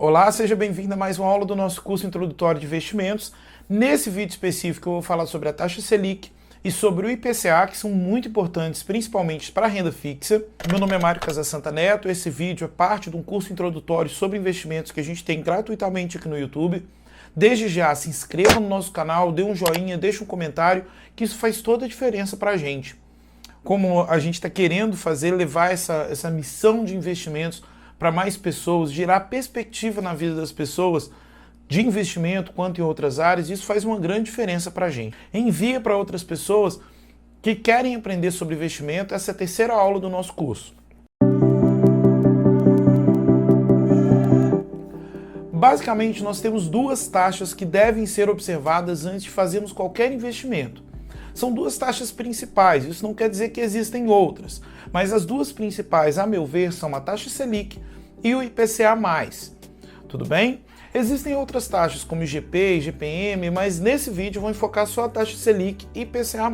Olá, seja bem-vindo a mais uma aula do nosso curso introdutório de investimentos. Nesse vídeo específico eu vou falar sobre a taxa Selic e sobre o IPCA, que são muito importantes, principalmente para a renda fixa. Meu nome é Mário Casassanta Neto, esse vídeo é parte de um curso introdutório sobre investimentos que a gente tem gratuitamente aqui no YouTube. Desde já, se inscreva no nosso canal, dê um joinha, deixe um comentário, que isso faz toda a diferença para a gente. Como a gente está querendo fazer, levar essa missão de investimentos para mais pessoas, gerar perspectiva na vida das pessoas, de investimento quanto em outras áreas, isso faz uma grande diferença para a gente. Envia para outras pessoas que querem aprender sobre investimento. Essa é a terceira aula do nosso curso. Basicamente, nós temos duas taxas que devem ser observadas antes de fazermos qualquer investimento. São duas taxas principais, isso não quer dizer que existem outras, mas as duas principais, a meu ver, são a taxa Selic e o IPCA+. Tudo bem? Existem outras taxas como IGP, IGPM, mas nesse vídeo eu vou enfocar só a taxa Selic e IPCA+.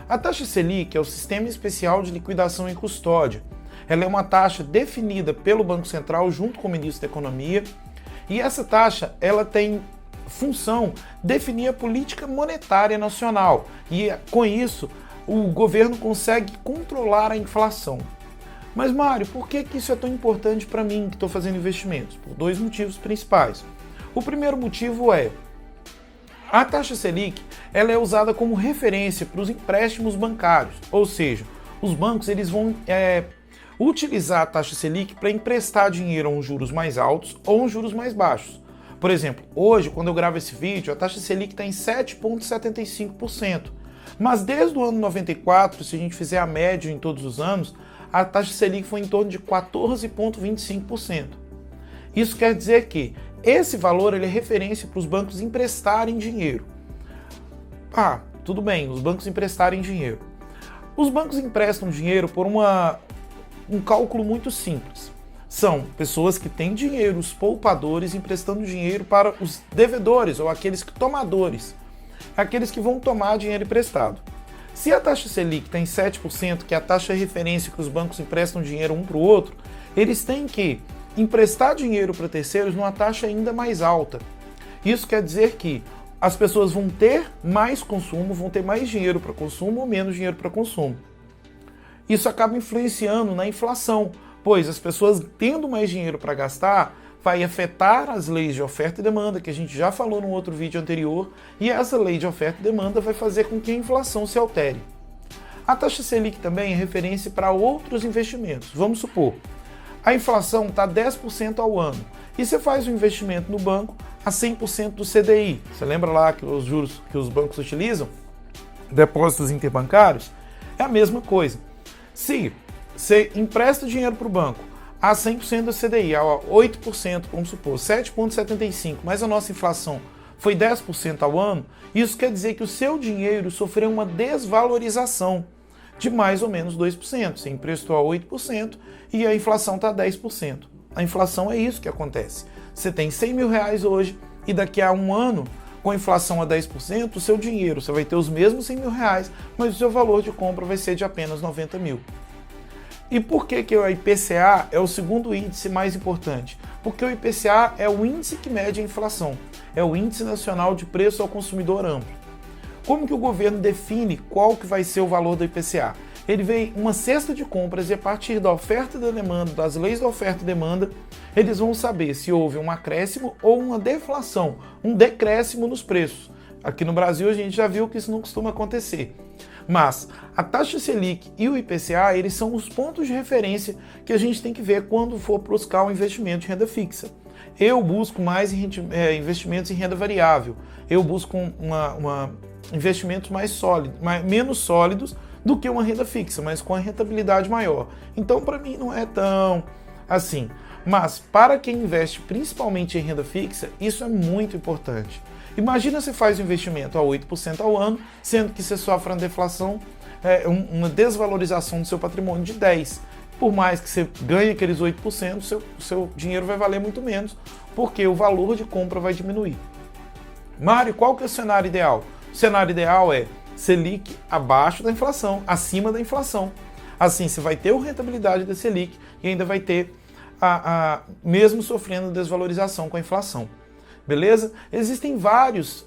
A taxa Selic é o Sistema Especial de Liquidação em Custódia. Ela é uma taxa definida pelo Banco Central junto com o Ministro da Economia, e essa taxa ela tem função definir a política monetária nacional, e com isso o governo consegue controlar a inflação. Mas Mário, por que isso é tão importante para mim que estou fazendo investimentos? Por dois motivos principais. O primeiro motivo é a taxa Selic, ela é usada como referência para os empréstimos bancários, ou seja, os bancos eles vão utilizar a taxa Selic para emprestar dinheiro a uns juros mais altos ou uns juros mais baixos. Por exemplo, hoje, quando eu gravo esse vídeo, a taxa Selic está em 7,75%. Mas desde o ano 94, se a gente fizer a média em todos os anos, a taxa Selic foi em torno de 14,25%. Isso quer dizer que esse valor ele é referência para os bancos emprestarem dinheiro. Tudo bem, os bancos emprestarem dinheiro. Os bancos emprestam dinheiro por um cálculo muito simples. São pessoas que têm dinheiro, os poupadores, emprestando dinheiro para os devedores ou aqueles tomadores, aqueles que vão tomar dinheiro emprestado. Se a taxa Selic está em 7%, que é a taxa de referência que os bancos emprestam dinheiro um para o outro, eles têm que emprestar dinheiro para terceiros numa taxa ainda mais alta. Isso quer dizer que as pessoas vão ter mais consumo, vão ter mais dinheiro para consumo ou menos dinheiro para consumo. Isso acaba influenciando na inflação, pois as pessoas tendo mais dinheiro para gastar vai afetar as leis de oferta e demanda, que a gente já falou no outro vídeo anterior, e essa lei de oferta e demanda vai fazer com que a inflação se altere. A taxa Selic também é referência para outros investimentos. Vamos supor, a inflação está 10% ao ano, e você faz um investimento no banco a 100% do CDI. Você lembra lá que os juros que os bancos utilizam? Depósitos interbancários? É a mesma coisa. Se você empresta dinheiro para o banco a 100% do CDI, a 8%, vamos supor, 7,75%, mas a nossa inflação foi 10% ao ano, isso quer dizer que o seu dinheiro sofreu uma desvalorização de mais ou menos 2%. Você emprestou a 8% e a inflação está a 10%. A inflação é isso que acontece. Você tem 100 mil reais hoje e daqui a um ano, com a inflação a 10%, o seu dinheiro, você vai ter os mesmos 100 mil reais, mas o seu valor de compra vai ser de apenas 90 mil. E por que o IPCA é o segundo índice mais importante? Porque o IPCA é o índice que mede a inflação, é o Índice Nacional de Preço ao Consumidor Amplo. Como que o governo define qual que vai ser o valor do IPCA? Ele vem uma cesta de compras e a partir da oferta e da demanda, das leis da oferta e demanda, eles vão saber se houve um acréscimo ou uma deflação, um decréscimo nos preços. Aqui no Brasil a gente já viu que isso não costuma acontecer. Mas a taxa Selic e o IPCA, eles são os pontos de referência que a gente tem que ver quando for buscar um investimento de renda fixa. Eu busco mais investimentos em renda variável. Eu busco investimentos mais sólidos, menos sólidos do que uma renda fixa, mas com a rentabilidade maior. Então, para mim, não é tão assim. Mas para quem investe principalmente em renda fixa, isso é muito importante. Imagina você faz um investimento a 8% ao ano, sendo que você sofre uma deflação, uma desvalorização do seu patrimônio de 10%. Por mais que você ganhe aqueles 8%, o seu dinheiro vai valer muito menos, porque o valor de compra vai diminuir. Mário, qual que é o cenário ideal? O cenário ideal é Selic abaixo da inflação, acima da inflação. Assim, você vai ter a rentabilidade da Selic e ainda vai ter mesmo sofrendo desvalorização com a inflação. Beleza? Existem vários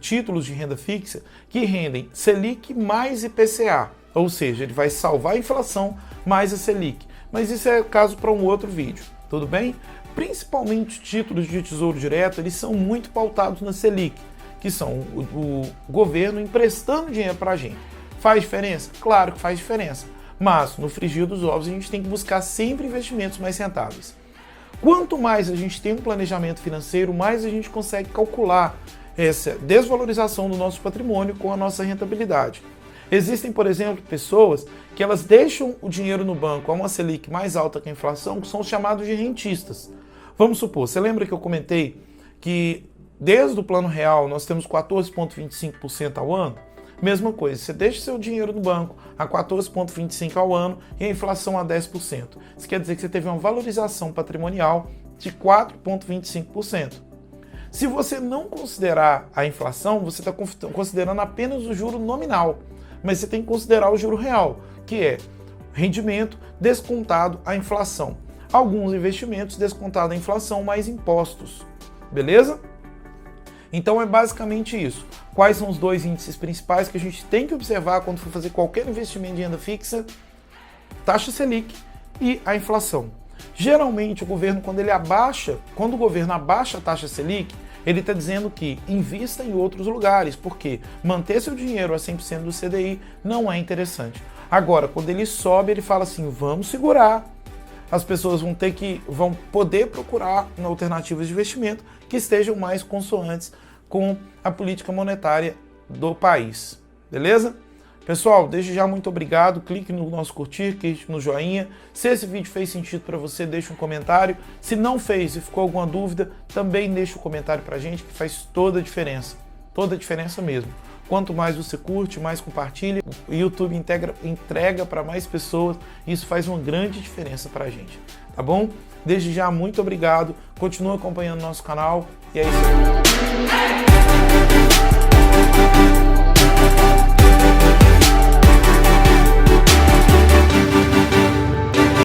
títulos de renda fixa que rendem Selic mais IPCA, ou seja, ele vai salvar a inflação mais a Selic. Mas isso é caso para um outro vídeo, tudo bem? Principalmente títulos de tesouro direto, eles são muito pautados na Selic, que são o governo emprestando dinheiro para a gente. Faz diferença? Claro que faz diferença. Mas, no frigir dos ovos, a gente tem que buscar sempre investimentos mais rentáveis. Quanto mais a gente tem um planejamento financeiro, mais a gente consegue calcular essa desvalorização do nosso patrimônio com a nossa rentabilidade. Existem, por exemplo, pessoas que elas deixam o dinheiro no banco a uma Selic mais alta que a inflação, que são os chamados de rentistas. Vamos supor, você lembra que eu comentei que desde o Plano Real nós temos 14,25% ao ano? Mesma coisa, você deixa seu dinheiro no banco a 14,25% ao ano e a inflação a 10%. Isso quer dizer que você teve uma valorização patrimonial de 4,25%. Se você não considerar a inflação, você está considerando apenas o juro nominal, mas você tem que considerar o juro real, que é rendimento descontado a inflação. Alguns investimentos descontado a inflação mais impostos, beleza? Então é basicamente isso. Quais são os dois índices principais que a gente tem que observar quando for fazer qualquer investimento de renda fixa? Taxa Selic e a inflação. Geralmente o governo, quando o governo abaixa a taxa Selic, ele está dizendo que invista em outros lugares, porque manter seu dinheiro a 100% do CDI não é interessante. Agora, quando ele sobe, ele fala assim, vamos segurar. As pessoas vão poder procurar alternativas de investimento que estejam mais consoantes com a política monetária do país. Beleza? Pessoal, desde já muito obrigado. Clique no nosso curtir, clique no joinha. Se esse vídeo fez sentido para você, deixa um comentário. Se não fez e ficou alguma dúvida, também deixa um comentário para a gente, que faz toda a diferença. Toda a diferença mesmo. Quanto mais você curte, mais compartilha, o YouTube entrega para mais pessoas, e isso faz uma grande diferença para a gente, tá bom? Desde já, muito obrigado, continua acompanhando nosso canal, e é isso aí.